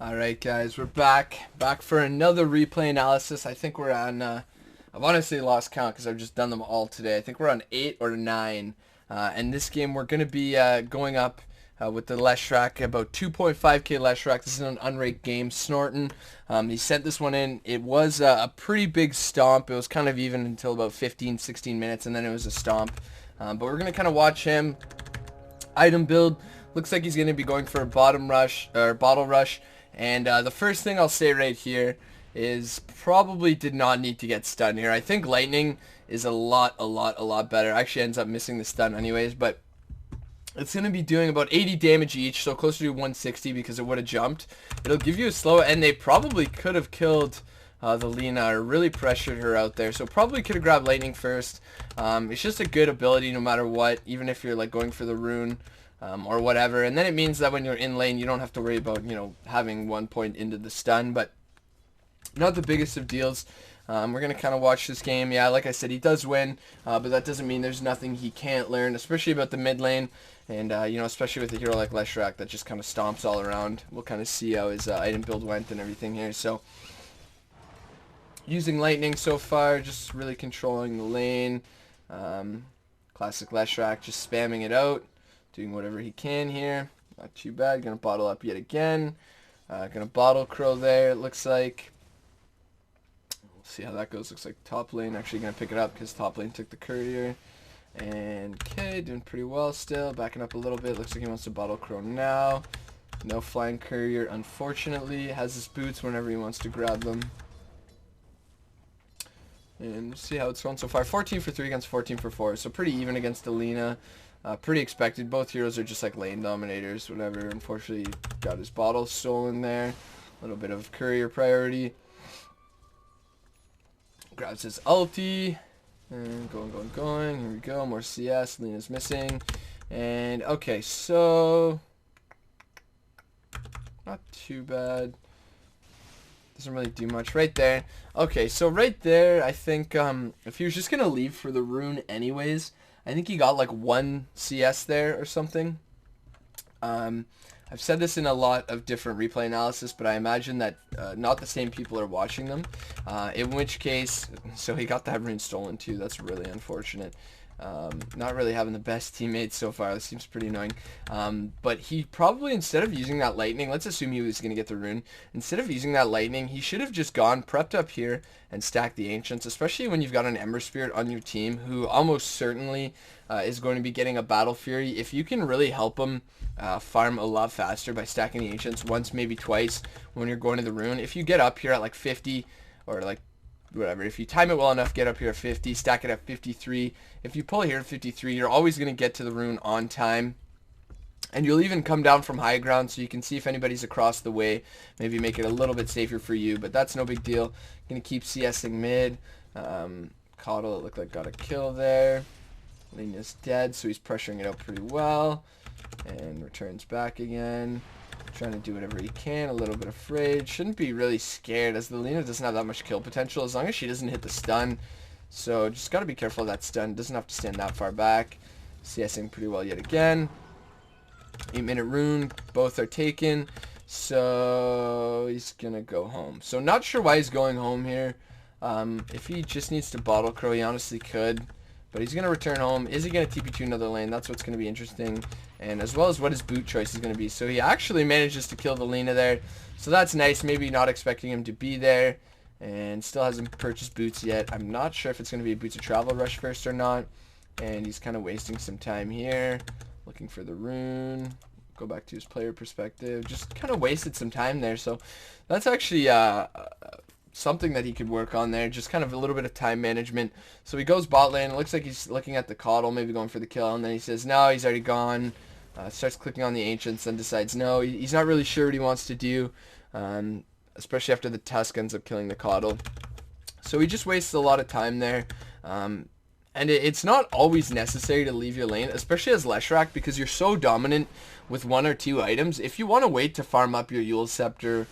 Alright guys, we're back for another replay analysis. I think we're on, I've honestly lost count because I've just done them all today. I think we're on 8 or 9. And this game we're going to be going up with the Leshrac, about 2.5k Leshrac. This is an unranked game. Snorton, he sent this one in. It was a pretty big stomp. It was kind of even until about 15-16 minutes, and then it was a stomp. But we're going to kind of watch him. Item build. Looks like he's going to be going for a bottom rush, or bottle rush. And the first thing I'll say right here is probably did not need to get stunned here. I think lightning is a lot better. Actually ends up missing the stun anyways, but it's going to be doing about 80 damage each, so closer to 160 because it would have jumped. It'll give you a slow, and they probably could have killed the Lena, or really pressured her out there, so probably could have grabbed lightning first. It's just a good ability no matter what, even if you're like going for the rune. Or whatever, and then it means that when you're in lane you don't have to worry about, you know, having 1 point into the stun, but not the biggest of deals. We're going to kind of watch this game. Yeah, like I said, he does win, but that doesn't mean there's nothing he can't learn, especially about the mid lane, and you know, especially with a hero like Leshrac that just kind of stomps all around. We'll kind of see how his item build went and everything here. So using lightning so far, just really controlling the lane. Classic Leshrac, just spamming it out. Doing whatever he can here. Not too bad. Gonna bottle up yet again. Gonna bottle crow there, it looks like. We'll see how that goes. Looks like top lane actually gonna pick it up because top lane took the courier. And okay, doing pretty well still. Backing up a little bit. Looks like he wants to bottle crow now. No flying courier, unfortunately. Has his boots whenever he wants to grab them. And see how it's going so far. 14 for 3 against 14 for 4. So pretty even against Alina. Pretty expected. Both heroes are just like lane dominators, whatever. Unfortunately, got his bottle stolen there. A little bit of courier priority. Grabs his ulti. And going. Here we go. More CS. Lena's missing. And okay, so not too bad. Doesn't really do much right there. Okay, so right there, I think if he was just going to leave for the rune anyways, I think he got like 1 CS there or something. I've said this in a lot of different replay analysis, but I imagine that not the same people are watching them. In which case, so he got that rune stolen too. That's really unfortunate. Not really having the best teammates so far. This seems pretty annoying. But he probably, instead of using that lightning, let's assume he was going to get the rune. Instead of using that lightning, he should have just gone, prepped up here, and stacked the ancients, especially when you've got an Ember Spirit on your team who almost certainly is going to be getting a Battle Fury. If you can really help him farm a lot faster by stacking the ancients once, maybe twice when you're going to the rune. If you get up here at like 50 or like whatever, if you time it well enough, get up here at 50, stack it at 53. If you pull here at 53, you're always going to get to the rune on time. And you'll even come down from high ground so you can see if anybody's across the way. Maybe make it a little bit safer for you, but that's no big deal. Going to keep CSing mid. Coddle, it looked like got a kill there. Lena's dead, so he's pressuring it out pretty well. And returns back again. Trying to do whatever he can, a little bit afraid. Shouldn't be really scared as the Lena doesn't have that much kill potential as long as she doesn't hit the stun. So just got to be careful of that stun. Doesn't have to stand that far back. CSing pretty well yet again. 8-minute rune. Both are taken. So he's going to go home. So not sure why he's going home here. If he just needs to bottle crow, he honestly could. But he's going to return home. Is he going to TP to another lane? That's what's going to be interesting. And as well as what his boot choice is going to be. So he actually manages to kill the Lena there. So that's nice. Maybe not expecting him to be there. And still hasn't purchased boots yet. I'm not sure if it's going to be a boots of travel rush first or not. And he's kind of wasting some time here. Looking for the rune. Go back to his player perspective. Just kind of wasted some time there. So that's actually something that he could work on there, just kind of a little bit of time management. So he goes bot lane. It looks like he's looking at the Coddle, maybe going for the kill, and then he says no, he's already gone. Starts clicking on the ancients, then decides no, he's not really sure what he wants to do, especially after the Tusk ends up killing the Coddle. So he just wastes a lot of time there. And it's not always necessary to leave your lane, especially as Leshrac, because you're so dominant with 1 or 2 items. If you want to wait to farm up your Yule Scepter,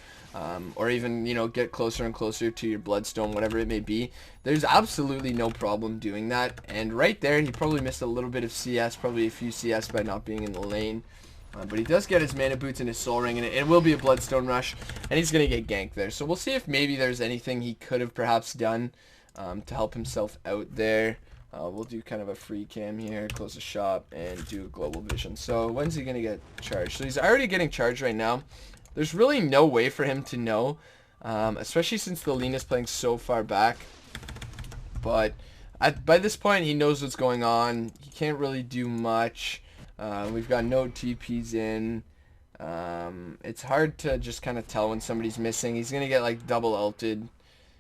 or even, you know, get closer and closer to your Bloodstone, whatever it may be, there's absolutely no problem doing that. And right there, he probably missed a little bit of CS, probably a few CS by not being in the lane. But he does get his mana boots and his soul ring, and it will be a bloodstone rush, and he's going to get ganked there. So we'll see if maybe there's anything he could have perhaps done to help himself out there. We'll do kind of a free cam here, close the shop, and do a global vision. So when's he going to get charged? So he's already getting charged right now. There's really no way for him to know, especially since the Lena's playing so far back. But by this point, he knows what's going on. He can't really do much. We've got no TPs in. It's hard to just kind of tell when somebody's missing. He's going to get like double ulted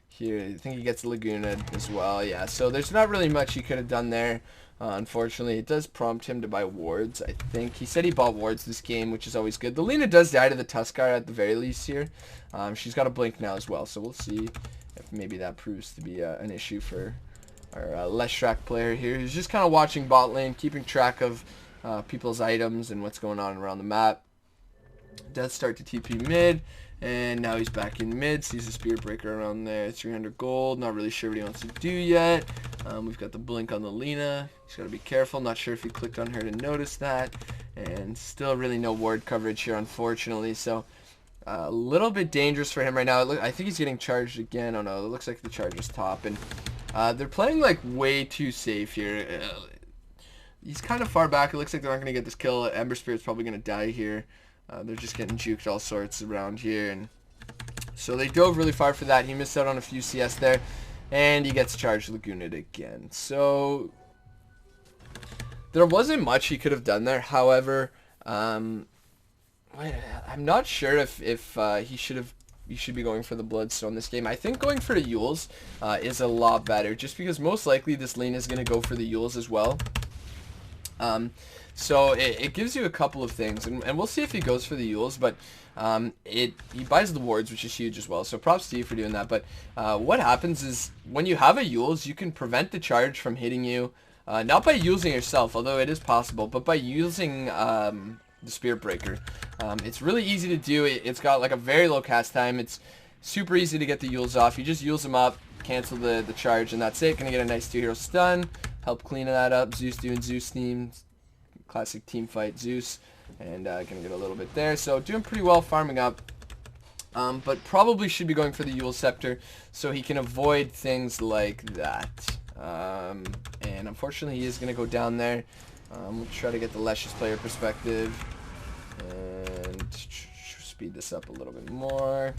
here. I think he gets Laguna as well. Yeah, so there's not really much he could have done there. Unfortunately, it does prompt him to buy wards, I think. He said he bought wards this game, which is always good. The Lena does die to the Tuskar at the very least here. She's got a blink now as well, so we'll see if maybe that proves to be an issue for our Leshrac player here. He's just kind of watching bot lane, keeping track of people's items and what's going on around the map. Does start to TP mid, and now he's back in mid. Sees a spear breaker around there. 300 gold. Not really sure what he wants to do yet. We've got the blink on the Lena. He's got to be careful. Not sure if he clicked on her to notice that. And still really no ward coverage here, unfortunately. So a little bit dangerous for him right now. I think he's getting charged again. Oh no, it looks like the charge is top. And they're playing like way too safe here. He's kind of far back. It looks like they're not going to get this kill. Ember Spirit's probably going to die here. They're just getting juked all sorts around here. And so they dove really far for that. He missed out on a few CS there. And he gets charged Laguna'd again. So there wasn't much he could have done there. However, I'm not sure if he should be going for the Bloodstone this game. I think going for the Yules is a lot better, just because most likely this lane is going to go for the Yules as well. So it gives you a couple of things, and we'll see if he goes for the Yules, but he buys the wards, which is huge as well, so props to you for doing that. But what happens is when you have a Yules, you can prevent the charge from hitting you, not by using yourself, although it is possible, but by using the Spear Breaker. It's really easy to do. It's got like a very low cast time. It's super easy to get the Yules off. You just Yules them up, cancel the charge, and that's it. Gonna get a nice 2-hero stun, help clean that up. Zeus doing Zeus theme, classic team fight Zeus, and gonna get a little bit there. So doing pretty well farming up, but probably should be going for the Yule Scepter so he can avoid things like that. And unfortunately he is gonna go down there. We'll try to get the Lesh's player perspective and speed this up a little bit more.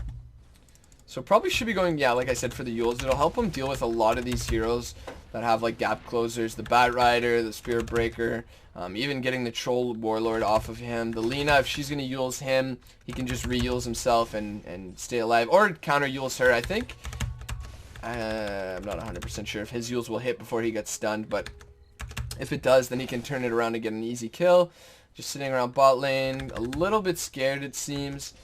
So probably should be going, yeah, like I said, for the Yules. It'll help him deal with a lot of these heroes that have like gap closers, the Bat Rider, the Spirit Breaker, even getting the Troll Warlord off of him. The Lena, if she's going to Yules him, he can just re-Yules himself and stay alive, or counter Yules her. I think, I'm not 100% sure if his Yules will hit before he gets stunned, but if it does, then he can turn it around and get an easy kill. Just sitting around bot lane, a little bit scared it seems.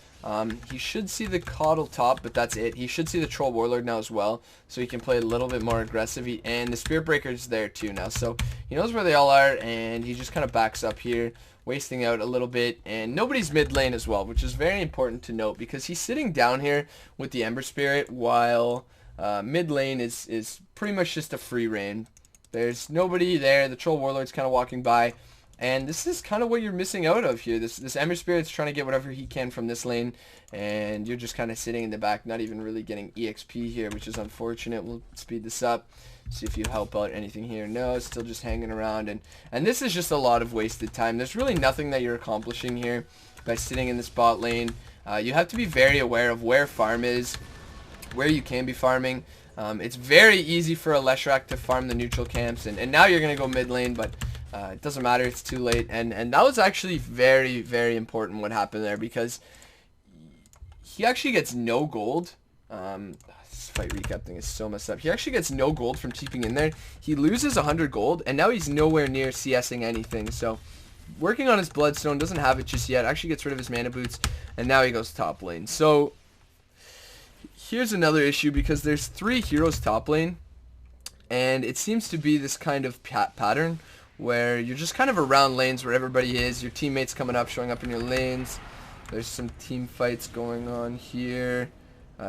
He should see the Coddle top, but that's it. He should see the Troll Warlord now as well, so he can play a little bit more aggressive. And the Spirit Breaker's there too now, so he knows where they all are, and he just kind of backs up here, wasting out a little bit. And nobody's mid lane as well, which is very important to note, because he's sitting down here with the Ember Spirit, while mid lane is pretty much just a free reign. There's nobody there. The Troll Warlord's kind of walking by. And this is kind of what you're missing out of here. This Ember Spirit's trying to get whatever he can from this lane, and you're just kind of sitting in the back, not even really getting EXP here, which is unfortunate. We'll speed this up, see if you help out anything here. No, it's still just hanging around, and this is just a lot of wasted time. There's really nothing that you're accomplishing here by sitting in this bot lane. You have to be very aware of where farm is, where you can be farming. It's very easy for a Leshrac to farm the neutral camps, and now you're going to go mid lane, but it doesn't matter, it's too late. And that was actually very, very important what happened there, because he actually gets no gold. This fight recap thing is so messed up. He actually gets no gold from keeping in there. He loses 100 gold, and now he's nowhere near CSing anything. So working on his Bloodstone, doesn't have it just yet, actually gets rid of his mana boots, and now he goes top lane. So here's another issue, because there's 3 heroes top lane, and it seems to be this kind of pattern where you're just kind of around lanes where everybody is. Your teammates coming up, showing up in your lanes. There's some team fights going on here.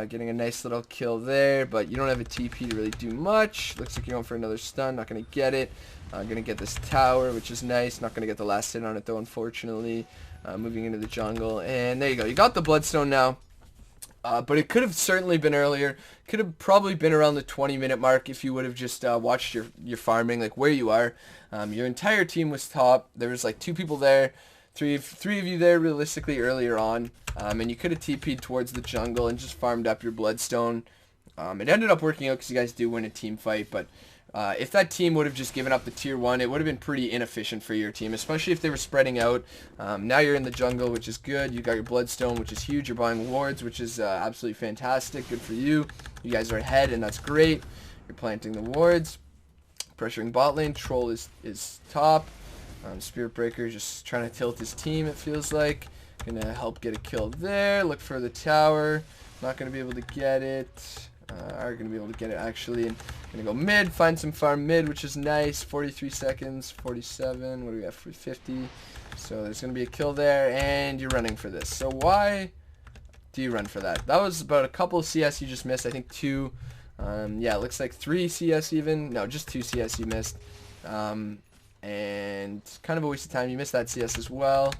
Getting a nice little kill there, but you don't have a TP to really do much. Looks like you're going for another stun. Not going to get it. I'm going to get this tower, which is nice. Not going to get the last hit on it, though, unfortunately. moving into the jungle. And there you go. You got the Bloodstone now. But it could have certainly been earlier. Could have probably been around the 20-minute mark if you would have just watched your farming, like where you are. Your entire team was top. There was like 2 people there, three of you there realistically earlier on. And you could have TP'd towards the jungle and just farmed up your Bloodstone. It ended up working out because you guys do win a team fight, but if that team would have just given up the tier 1, it would have been pretty inefficient for your team, especially if they were spreading out. Now you're in the jungle, which is good. You got your Bloodstone, which is huge. You're buying wards, which is absolutely fantastic. Good for you. You guys are ahead, and that's great. You're planting the wards. Pressuring bot lane. Troll is top. Spirit Breaker just trying to tilt his team, it feels like. Gonna help get a kill there. Look for the tower. Not gonna be able to get it. Are going to be able to get it actually. And going to go mid, find some farm mid, which is nice. 43 seconds, 47. What do we got for 50? So there's going to be a kill there, and you're running for this. So why do you run for that? That was about a couple of CS you just missed. I think 2. Yeah, it looks like 3 CS even. No, just 2 CS you missed. And kind of a waste of time. You missed that CS as well.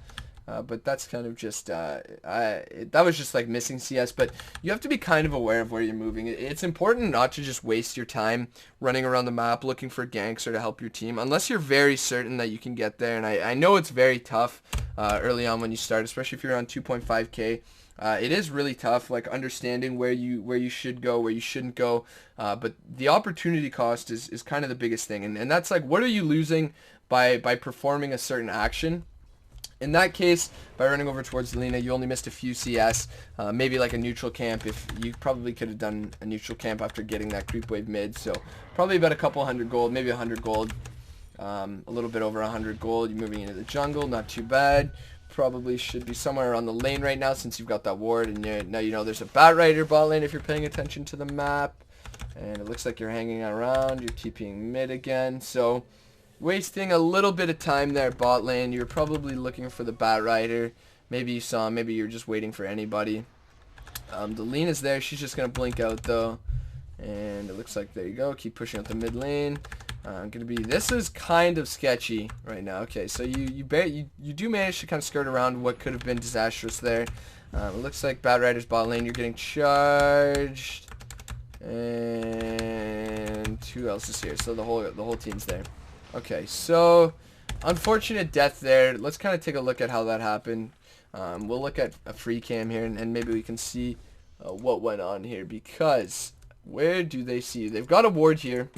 But that's kind of just, that was just like missing CS, but you have to be kind of aware of where you're moving. It's important not to just waste your time running around the map looking for ganks or to help your team, unless you're very certain that you can get there, and I know it's very tough early on when you start, especially if you're on 2.5k. It is really tough, like understanding where you should go, where you shouldn't go, but the opportunity cost is kind of the biggest thing, and that's like, what are you losing by performing a certain action? In that case, by running over towards Lina, you only missed a few CS, maybe like a neutral camp. If you probably could have done a neutral camp after getting that creep wave mid, so probably about a couple 100 gold, maybe 100 gold, a little bit over 100 gold. You're moving into the jungle, not too bad. Probably should be somewhere on the lane right now since you've got that ward, and now you know there's a Bat Rider bot lane if you're paying attention to the map, and it looks like you're hanging around. You're TPing mid again, so wasting a little bit of time there bot lane. You're probably looking for the Bat Rider. Maybe you saw him. Maybe you're just waiting for anybody. The Lena's there. She's just going to blink out though. And it looks like, there you go. Keep pushing out the mid lane. This is kind of sketchy right now. Okay, so you do manage to kind of skirt around what could have been disastrous there. It looks like Bat Rider's bot lane. You're getting charged. And who else is here? So the whole team's there. Okay, so unfortunate death there. Let's kind of take a look at how that happened. We'll look at a free cam here, and maybe we can see what went on here, because where do they see you? They've got a ward here,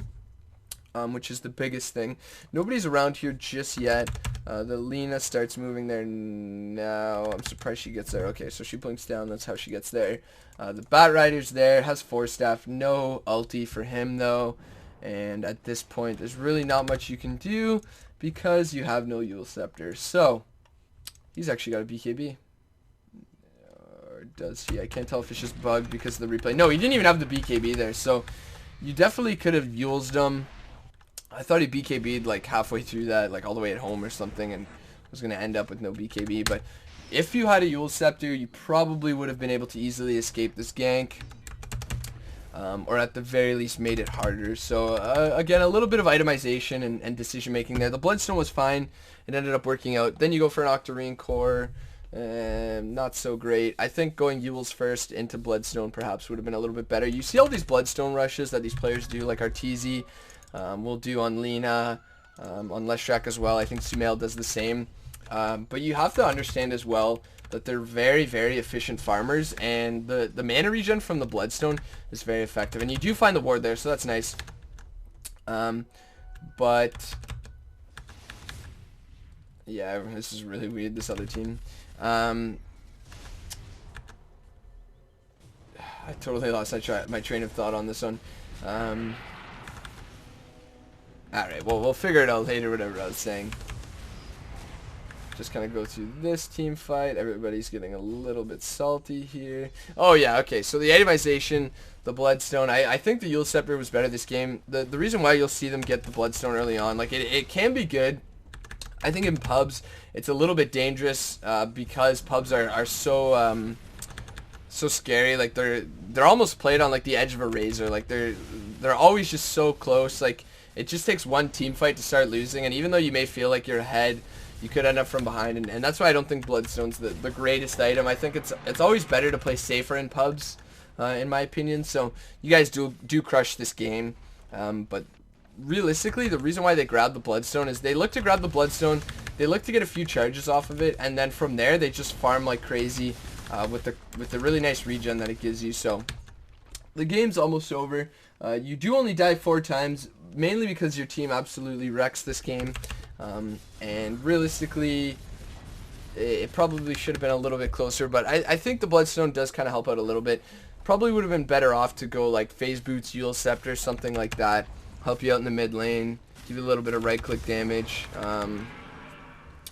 which is the biggest thing. Nobody's around here just yet. The Lina starts moving there now. I'm surprised she gets there. Okay, so she blinks down. That's how she gets there. The Bat Rider's there, has 4 staff. No ulti for him, though. And at this point, there's really not much you can do because you have no Eul Scepter. So, he's actually got a BKB. Or does he? I can't tell if it's just bugged because of the replay. No, he didn't even have the BKB there. So, you definitely could have Euls'd him. I thought he BKB'd like halfway through that, like all the way at home or something, and was going to end up with no BKB. But if you had a Eul Scepter, you probably would have been able to easily escape this gank. Or at the very least made it harder. So again, a little bit of itemization and decision making there. The Bloodstone was fine. It ended up working out. Then you go for an Octarine core. Not so great. I think going Eul's first into Bloodstone perhaps would have been a little bit better. You see all these Bloodstone rushes that these players do, like Arteezy will do on Lina, on Leshrac as well. I think Sumail does the same. But you have to understand as well that they're very, very efficient farmers, and the mana regen from the Bloodstone is very effective. And you do find the ward there, so that's nice. But yeah, this is really weird, this other team. I totally lost my train of thought on this one. Alright, well, we'll figure it out later, whatever I was saying. Just kind of go through this team fight. Everybody's getting a little bit salty here. Oh yeah, okay, so the itemization, the Bloodstone, I think the Eul Scepter was better this game. The reason why you'll see them get the Bloodstone early on, like it can be good. I think in pubs it's a little bit dangerous because pubs are so so scary. Like they're almost played on like the edge of a razor. Like they're always just so close. Like it just takes one team fight to start losing, and even though you may feel like you're ahead, you could end up from behind, and that's why I don't think Bloodstone's the greatest item. I think it's always better to play safer in pubs, in my opinion. So you guys do crush this game, but realistically, the reason why they grabbed the Bloodstone is they look to grab the Bloodstone, they look to get a few charges off of it, and then from there they just farm like crazy with the really nice regen that it gives you. So the game's almost over. You do only die 4 times, mainly because your team absolutely wrecks this game, and realistically it probably should have been a little bit closer, but I think the Bloodstone does kind of help out a little bit. Probably would have been better off to go like Phase Boots, Eul Scepter, something like that. Help you out in the mid lane, give you a little bit of right click damage.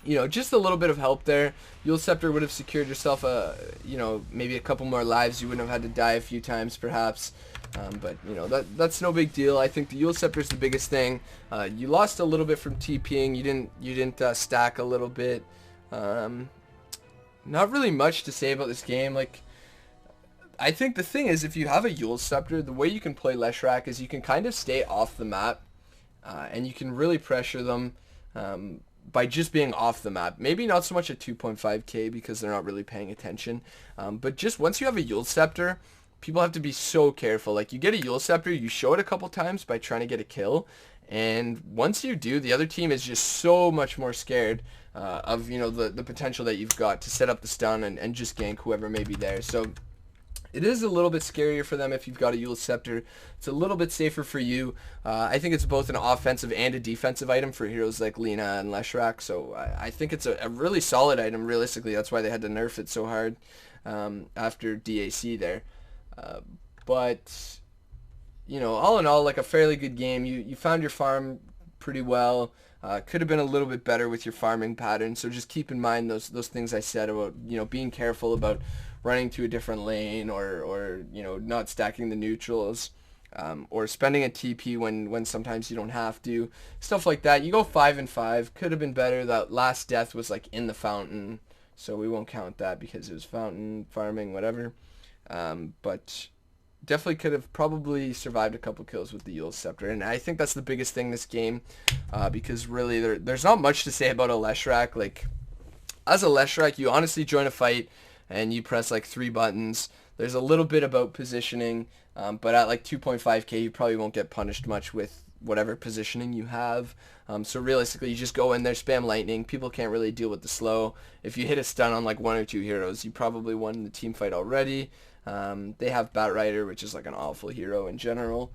You know, just a little bit of help there. Eul Scepter would have secured yourself you know, maybe a couple more lives. You wouldn't have had to die a few times perhaps. But you know, that's no big deal. I think the Eul Scepter is the biggest thing. You lost a little bit from TPing. You didn't stack a little bit. Not really much to say about this game. Like, I think the thing is, if you have a Eul Scepter, the way you can play Leshrac is you can kind of stay off the map, and you can really pressure them by just being off the map. Maybe not so much at 2.5k because they're not really paying attention, but just once you have a Eul Scepter, people have to be so careful. Like, you get a Eul Scepter, you show it a couple times by trying to get a kill, and once you do, the other team is just so much more scared of, you know, the potential that you've got to set up the stun and just gank whoever may be there. So it is a little bit scarier for them if you've got a Eul Scepter. It's a little bit safer for you. I think it's both an offensive and a defensive item for heroes like Lina and Leshrac, so I think it's a really solid item, realistically. That's why they had to nerf it so hard after DAC there. But, you know, all in all, like a fairly good game. You found your farm pretty well. Could have been a little bit better with your farming pattern, so just keep in mind those things I said about, you know, being careful about running to a different lane, or you know, not stacking the neutrals, or spending a TP when sometimes you don't have to. Stuff like that. You go 5 and 5. Could have been better. That last death was like in the fountain, so we won't count that because it was fountain farming, whatever. But definitely could have probably survived a couple kills with the Eul Scepter, and I think that's the biggest thing this game, because really there's not much to say about a Leshrac. Like, as a Leshrac, you honestly join a fight and you press like 3 buttons. There's a little bit about positioning, but at like 2.5k you probably won't get punished much with whatever positioning you have. So realistically, you just go in there, spam lightning. People can't really deal with the slow. If you hit a stun on like 1 or 2 heroes, you probably won the team fight already. They have Batrider, which is like an awful hero in general.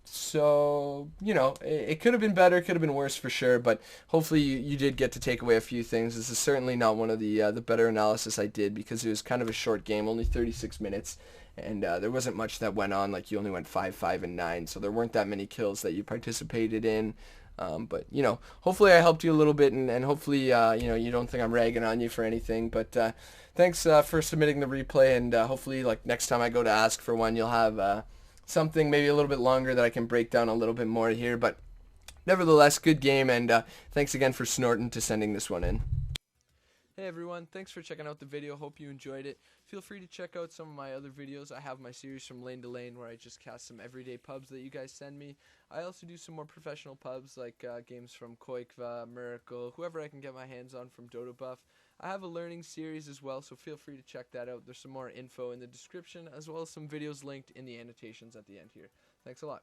So, you know, it could have been better, could have been worse for sure, but hopefully you did get to take away a few things. This is certainly not one of the better analysis I did, because it was kind of a short game, only 36 minutes, and there wasn't much that went on. Like, you only went 5, 5, and 9, so there weren't that many kills that you participated in. But, you know, hopefully I helped you a little bit, and hopefully, you know, you don't think I'm ragging on you for anything. But thanks for submitting the replay, and hopefully, like, next time I go to ask for one, you'll have something maybe a little bit longer that I can break down a little bit more here. But nevertheless, good game, and thanks again for Snorton to sending this one in. Hey everyone, thanks for checking out the video. Hope you enjoyed it. Feel free to check out some of my other videos. I have my series From Lane to Lane, where I just cast some everyday pubs that you guys send me. I also do some more professional pubs, like games from Koikva, Miracle, whoever I can get my hands on from Dodobuff. I have a learning series as well, so feel free to check that out. There's some more info in the description, as well as some videos linked in the annotations at the end here. Thanks a lot.